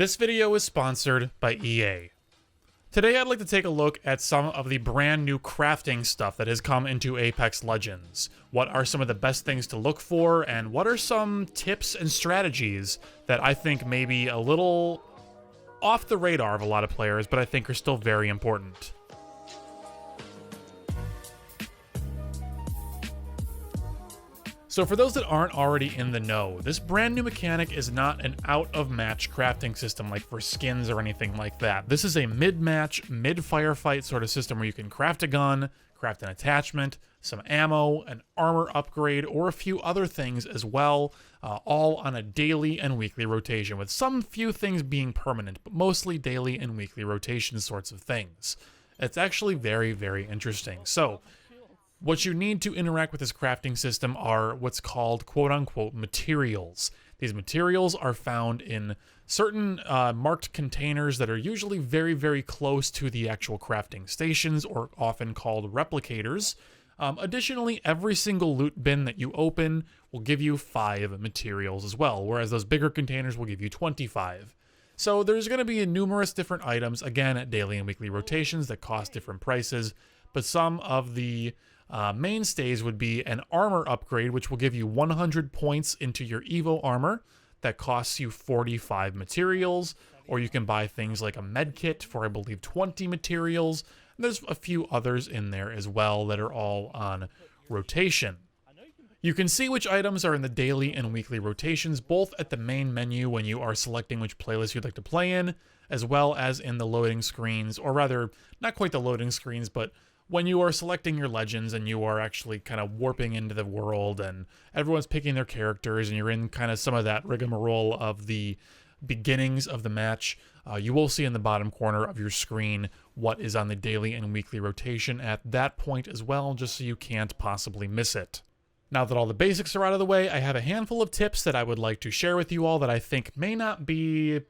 This video is sponsored by EA. Today I'd like to take a look at some of the brand new crafting stuff that has come into Apex Legends. What are some of the best things to look for, and what are some tips and strategies that I think may be a little off the radar of a lot of players, but I think are still very important. So for those that aren't already in the know, this brand new mechanic is not an out-of-match crafting system like for skins or anything like that. This is a mid-match, mid-firefight sort of system where you can craft a gun, craft an attachment, some ammo, an armor upgrade, or a few other things as well, all on a daily and weekly rotation, with some few things being permanent, but mostly daily and weekly rotation sorts of things. It's actually very, very interesting. So, what you need to interact with this crafting system are what's called quote-unquote materials. These materials are found in certain marked containers that are usually very, very close to the actual crafting stations, or often called replicators. Additionally, every single loot bin that you open will give you 5 materials as well, whereas those bigger containers will give you 25. So there's going to be numerous different items, again, at daily and weekly rotations that cost different prices, but some of the mainstays would be an armor upgrade, which will give you 100 points into your Evo armor. That costs you 45 materials, or you can buy things like a med kit for, I believe, 20 materials. And there's a few others in there as well that are all on rotation. You can see which items are in the daily and weekly rotations, both at the main menu when you are selecting which playlist you'd like to play in, as well as in the loading screens, or rather, not quite the loading screens, but when you are selecting your legends and you are actually kind of warping into the world and everyone's picking their characters and you're in kind of some of that rigmarole of the beginnings of the match, you will see in the bottom corner of your screen what is on the daily and weekly rotation at that point as well, just so you can't possibly miss it. Now that all the basics are out of the way, I have a handful of tips that I would like to share with you all that I think may not be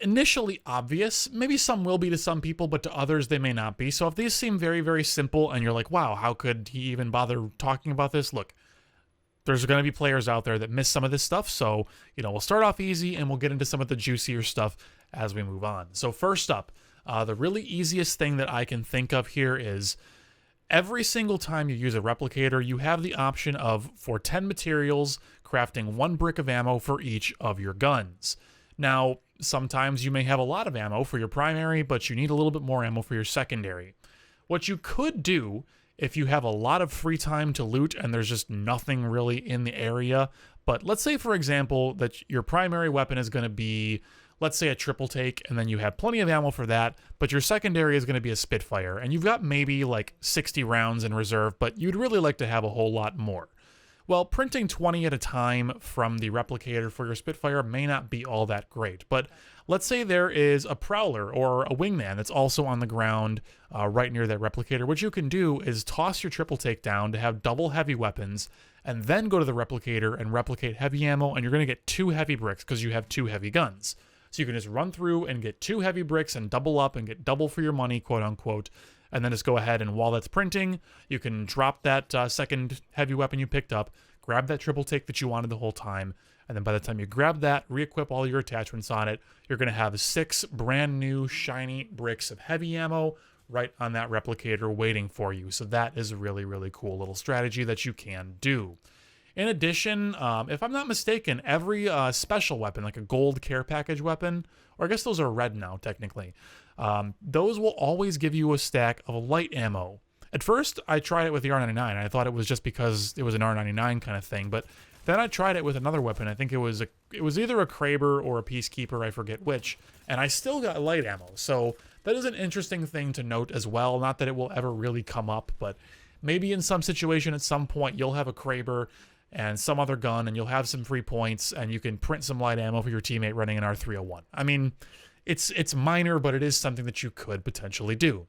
initially obvious. Maybe some will be to some people, but to others they may not be. So if these seem very, very simple and you're like, wow, how could he even bother talking about this? Look, there's going to be players out there that miss some of this stuff. So, we'll start off easy and we'll get into some of the juicier stuff as we move on. So first up, the really easiest thing that I can think of here is every single time you use a replicator, you have the option of, for 10 materials, crafting 1 brick of ammo for each of your guns. Now, sometimes you may have a lot of ammo for your primary, but you need a little bit more ammo for your secondary. What you could do, if you have a lot of free time to loot and there's just nothing really in the area, but let's say, for example, that your primary weapon is going to be, let's say, a triple take, and then you have plenty of ammo for that, but your secondary is going to be a Spitfire, and you've got maybe like 60 rounds in reserve, but you'd really like to have a whole lot more. Well, printing 20 at a time from the replicator for your Spitfire may not be all that great, but let's say there is a Prowler or a Wingman that's also on the ground right near that replicator. What you can do is toss your triple take down to have double heavy weapons, and then go to the replicator and replicate heavy ammo, and you're going to get 2 heavy bricks because you have 2 heavy guns. So you can just run through and get 2 heavy bricks and double up and get double for your money, quote unquote. And then just go ahead and while that's printing, you can drop that second heavy weapon you picked up, grab that triple take that you wanted the whole time, and then by the time you grab that, re-equip all your attachments on it, you're going to have 6 brand new shiny bricks of heavy ammo right on that replicator waiting for you. So that is a really, really cool little strategy that you can do. In addition, if I'm not mistaken, every special weapon, like a gold care package weapon, or I guess those are red now technically, those will always give you a stack of light ammo. At first, I tried it with the R99. I thought it was just because it was an R99 kind of thing, but then I tried it with another weapon. I think it was either a Kraber or a Peacekeeper, I forget which, and I still got light ammo. So that is an interesting thing to note as well. Not that it will ever really come up, but maybe in some situation at some point you'll have a Kraber and some other gun, and you'll have some free points, and you can print some light ammo for your teammate running an R301. I mean, it's minor, but it is something that you could potentially do.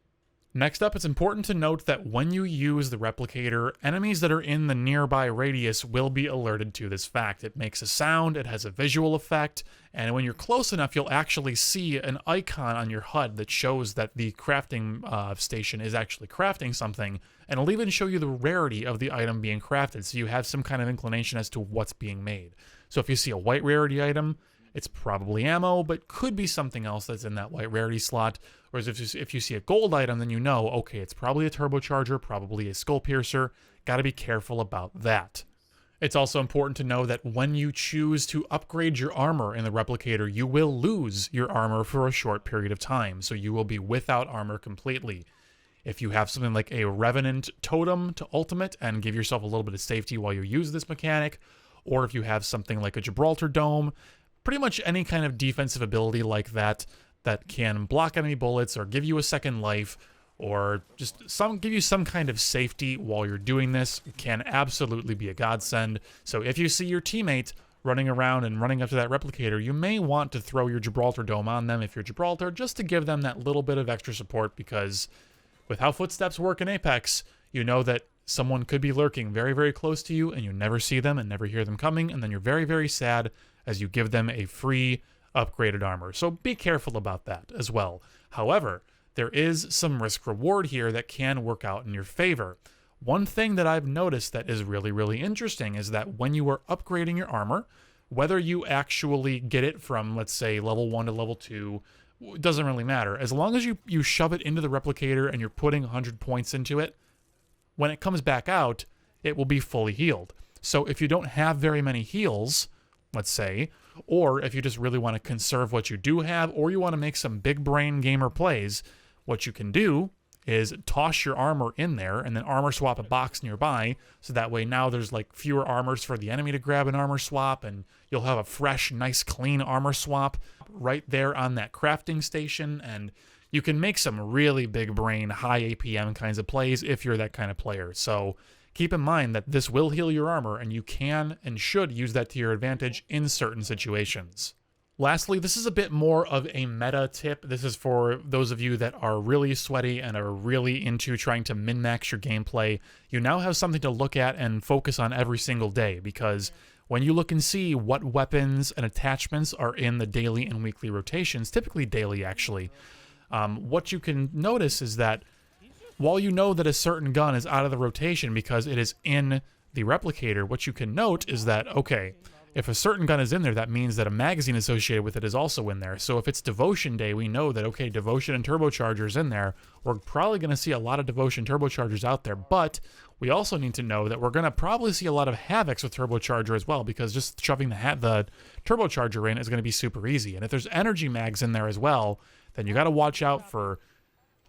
Next up, it's important to note that when you use the replicator, enemies that are in the nearby radius will be alerted to this fact. It makes a sound, it has a visual effect, and when you're close enough, you'll actually see an icon on your HUD that shows that the crafting station is actually crafting something, and it'll even show you the rarity of the item being crafted, so you have some kind of inclination as to what's being made. So if you see a white rarity item, It's probably ammo, but could be something else that's in that white rarity slot. Whereas if you see a gold item, then you know, okay, it's probably a turbocharger, probably a skull piercer. Got to be careful about that. It's also important to know that when you choose to upgrade your armor in the replicator, you will lose your armor for a short period of time, so you will be without armor completely. If you have something like a Revenant Totem to ultimate and give yourself a little bit of safety while you use this mechanic, or if you have something like a Gibraltar Dome, pretty much any kind of defensive ability like that that can block enemy bullets or give you a second life, or just give you some kind of safety while you're doing this, can absolutely be a godsend. So if you see your teammate running around and running up to that replicator, you may want to throw your Gibraltar Dome on them if you're Gibraltar, just to give them that little bit of extra support, because with how footsteps work in Apex, you know that someone could be lurking very, very close to you and you never see them and never hear them coming, and then you're very, very sad as you give them a free upgraded armor. So be careful about that as well. However, there is some risk reward here that can work out in your favor. One thing that I've noticed that is really, really interesting is that when you are upgrading your armor, whether you actually get it from, let's say, level 1 to level 2, it doesn't really matter. As long as you shove it into the replicator and you're putting 100 points into it, when it comes back out, it will be fully healed. So if you don't have very many heals, let's say, or if you just really want to conserve what you do have, or you want to make some big brain gamer plays, what you can do is toss your armor in there and then armor swap a box nearby, so that way now there's like fewer armors for the enemy to grab an armor swap, and you'll have a fresh, nice, clean armor swap right there on that crafting station, and you can make some really big brain, high APM kinds of plays if you're that kind of player. So keep in mind that this will heal your armor, and you can and should use that to your advantage in certain situations. Lastly, this is a bit more of a meta tip. This is for those of you that are really sweaty and are really into trying to min-max your gameplay. You now have something to look at and focus on every single day, because when you look and see what weapons and attachments are in the daily and weekly rotations, typically daily actually, what you can notice is that while you know that a certain gun is out of the rotation because it is in the replicator, what you can note is that, okay, if a certain gun is in there, that means that a magazine associated with it is also in there. So if it's Devotion Day, we know that, okay, Devotion and Turbocharger's in there. We're probably going to see a lot of Devotion Turbochargers out there, but we also need to know that we're going to probably see a lot of Havocs with Turbocharger as well, because just shoving the Turbocharger in is going to be super easy. And if there's energy mags in there as well, then you got to watch out for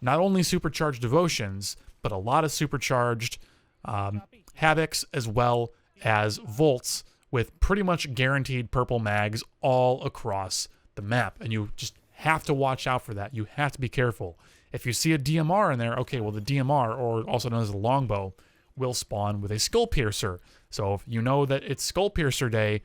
not only supercharged Devotions, but a lot of supercharged Havocs as well as Volts, with pretty much guaranteed purple mags all across the map. And you just have to watch out for that. You have to be careful. If you see a DMR in there, okay, well the DMR, or also known as the longbow, will spawn with a skull piercer. So if you know that it's skull piercer day,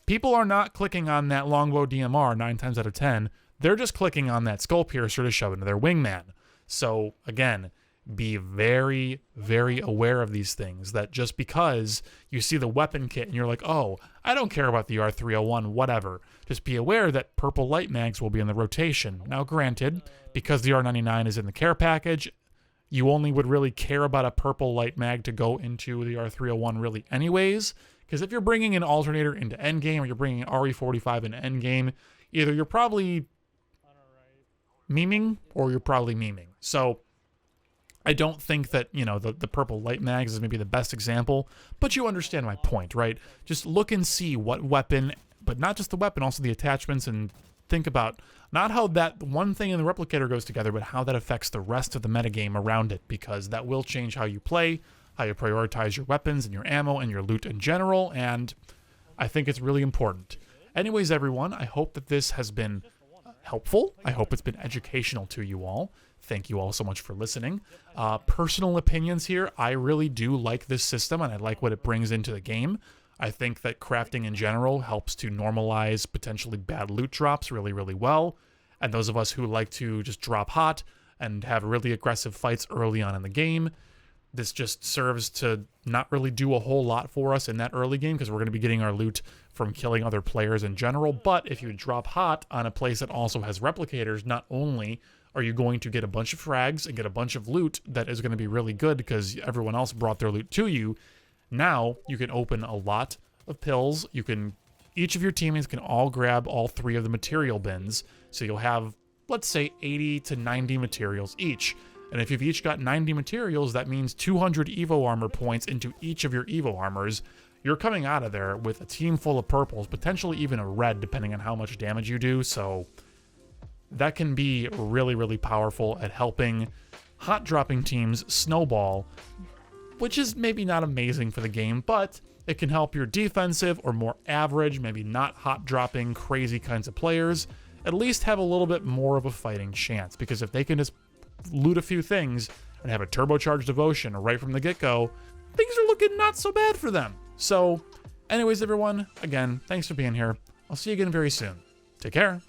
people are not clicking on that longbow DMR 9 times out of 10. They're just clicking on that skull piercer to shove into their wingman. So again, be very, very aware of these things, that just because you see the weapon kit and you're like, oh, I don't care about the R301, whatever. Just be aware that purple light mags will be in the rotation. Now granted, because the R99 is in the care package, you only would really care about a purple light mag to go into the R301 really anyways, because if you're bringing an alternator into endgame or you're bringing RE45 into endgame, either you're probably memeing or you're probably memeing. So I don't think that, you know, the purple light mags is maybe the best example, but you understand my point, right? Just look and see what weapon, but not just the weapon, also the attachments, and think about not how that one thing in the replicator goes together, but how that affects the rest of the metagame around it, because that will change how you play, how you prioritize your weapons and your ammo and your loot in general, and I think it's really important. Anyways, everyone, I hope that this has been helpful. I hope it's been educational to you all. Thank you all so much for listening. Personal opinions here, I really do like this system, and I like what it brings into the game. I think that crafting in general helps to normalize potentially bad loot drops really, really well. And those of us who like to just drop hot and have really aggressive fights early on in the game, this just serves to not really do a whole lot for us in that early game, because we're going to be getting our loot from killing other players in general. But if you drop hot on a place that also has replicators, not only are you going to get a bunch of frags and get a bunch of loot that is going to be really good because everyone else brought their loot to you, now you can open a lot of pills, you can each of your teammates can all grab all 3 of the material bins. So you'll have, let's say, 80 to 90 materials each. And if you've each got 90 materials, that means 200 Evo armor points into each of your Evo armors. You're coming out of there with a team full of purples, potentially even a red, depending on how much damage you do. So that can be really, really powerful at helping hot dropping teams snowball, which is maybe not amazing for the game, but it can help your defensive or more average, maybe not hot dropping crazy kinds of players, at least have a little bit more of a fighting chance. Because if they can just loot a few things and have a turbocharged devotion right from the get-go, things are looking not so bad for them. So anyways, everyone, again, thanks for being here. I'll see you again very soon. Take care.